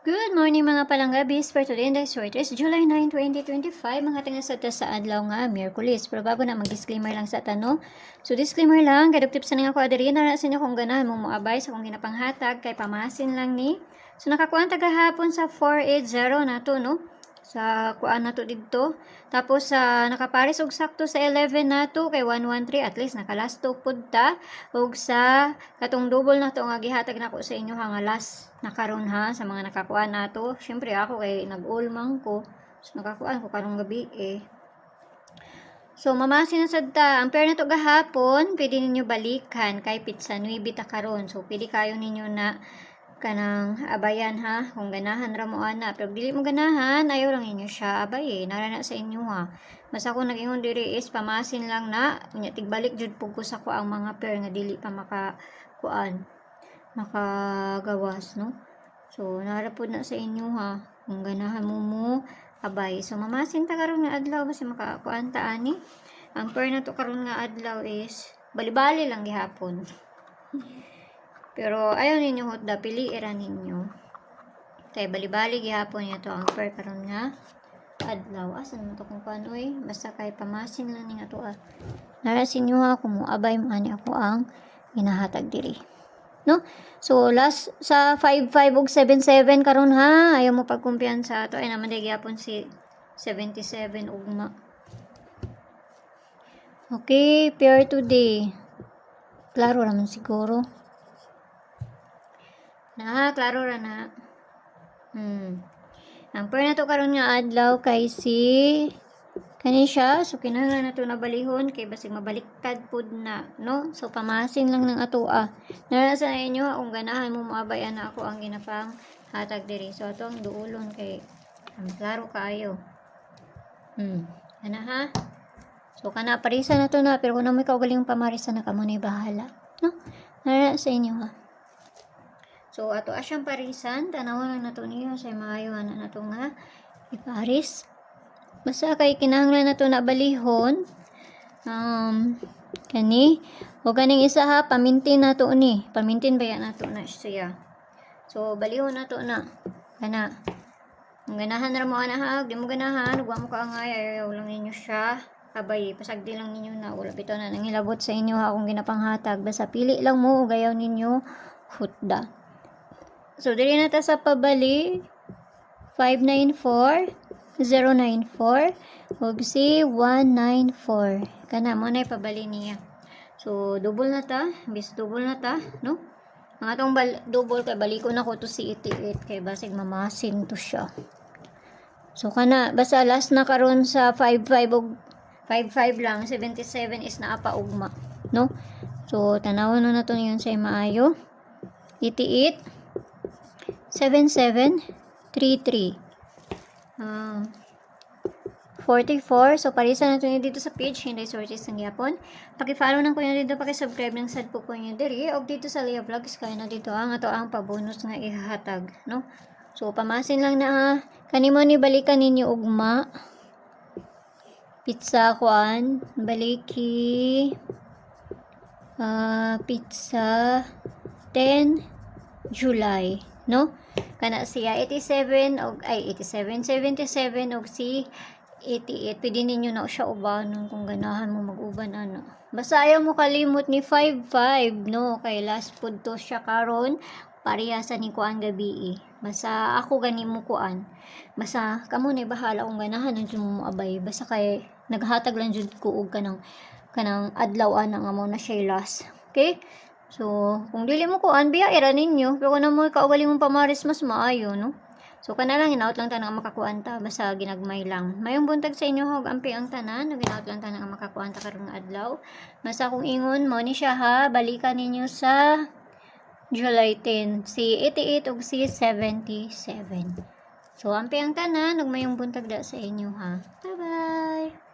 Good morning mga palanggabis. For today, the short is July 9, 2025. Mga tinga sa adlaw nga, Miyerkules. Pero bago na mag-disclaimer lang sa tanong. So, disclaimer lang, kadugtip sa nga ko adiri na sa inyo kung ganahan mo moabay sa kung ginapanghatag kay pamasin lang ni. So, nakakuan tagahapon sa 480 na to, no? Sa kuan na to dito. Tapos nakapares og sakto sa 11 na to kay 113 at least nakalast to pud ta og sa katong double na to nga gihatag nako sa inyo nga last nakaron ha sa mga nakakuan nato. Syempre ako kay nag-all man ko. So nakakuan ko karong gabi eh. So mamasin na sad ta. Ang pair na to gahapon, pwede ninyo balikan kay pizza 9 ta karon. So pwede kayo ninyo na kanang abayan ha kung ganahan ra mo ana, pero dili mo ganahan ayaw lang inyo siya abay narana sa inyo ha. Basta ko nag-ingon diri is pamasin lang na unya tigbalik jud pug ko sa ko ang mga pair nga dili pa makagawas no. So nara pud na sa inyo ha kung ganahan mo abay. So mamasin ta karon nga adlaw basta makakuan ta ani. Ang pair na to karon nga adlaw is bali-bali lang gihapon. Pero ayaw ninyo hotda, pili era ninyo. Kaya bali-bali gihapon niya to ang pair karon nga adlaw. Asan mo to kung paano eh. Basta kay pamasin lang nga to narasin nyo ha kung muabay mo ani ako ang ginahatag diri. No? So last sa 55 ug 77 karon ha. Ayaw mo pagkumpiyansa ato. Ay naman day gihapon si 77 ugma. Okay, pair today. Klaro naman siguro. Klaro ra na. Ang pair na to karon nga adlaw kay si kani siya. So kinahanglan na to nabalihon kay basig mabaliktad pud na, no? So pamasin lang ng ato Nara sa inyo kung ganahan mo moabay na ako ang ginapang hatag diri. So ato ang duulon kay klaro kaayo. Ana ha. So kana parisa na to na pero kung may kaugaling pamarisa na kamo ni bahala, no? Nara sa inyo ha. So, ato asyang parisan. Tanawon lang nato niyo sa maayo na nato nga iparis. Basta kay kinahanglan nato na balihon. Kani. O kaning isa ha, pamintin nato ni. Pamintin ba yan nato na siya. So, balihon nato na. Kana. Ang ganahan ra mo ana ha. Di mo ganahan. Huwag mo kaangay. Ayaw lang ninyo siya. Abay, pasagdi lang ninyo na. Wala bitaw na nangilabot sa inyo ha kung ginapanghatag. Basta pili lang mo. Gayaw ninyo hutda. So, dili na ta sa pabali. 594-094 ug si 194. Kana mo na pabali niya. So, double na ta. Bis double na ta, no? Ang atong double kay baliko na ko to si 88 kay basig mamasin to siya. So, kana basta last na karon sa 55 ug 55 lang. 77 is naapa ugma, no? So, tanawon na nato niyon sa maayo. 88 7733 44. So parisa na ito dito sa page Hinday Sources ng Yapon. Paki-follow nang ko nyo dito, paki-subscribe ng sad po ko nyo diri og dito sa Leah Vlogs kaya na dito ang ato ang pabonus nga ihahatag, no? So pamasin lang na kanimo ni balikan ninyo ugma pizza kuan baliki pizza 10 July, no? Kana siya 87 og 77 og si 88. Pwede ninyo na siya ubanon kung ganahan mo mag-uban ano. Basta ayaw mo kalimot ni 55, no? Kay last food to siya karon parehasa ni kuan gabi Basta ako gani mo kuan. Basta kamo ni bahala kung ganahan ang mo abay. Basta kay naghatag lang jud ko og kanang adlaw ana nga mo na siya last. Okay? So, kung dili mo kuan biya ira ninyo, pero kung mo kaugali mong pamaris mas maayo, no? So, kana lang hinaut lang tanang makakuan ta basta ginagmay lang. Mayong buntag sa inyo hog ampi ang tanan, ginaut lang tanang makakuan ta karon nga adlaw. Basta kung ingon mo ni siya ha, balikan ninyo sa July 10, si 88 ug si 77. So, ampi ang tanan ug mayong buntag da sa inyo ha. Bye-bye.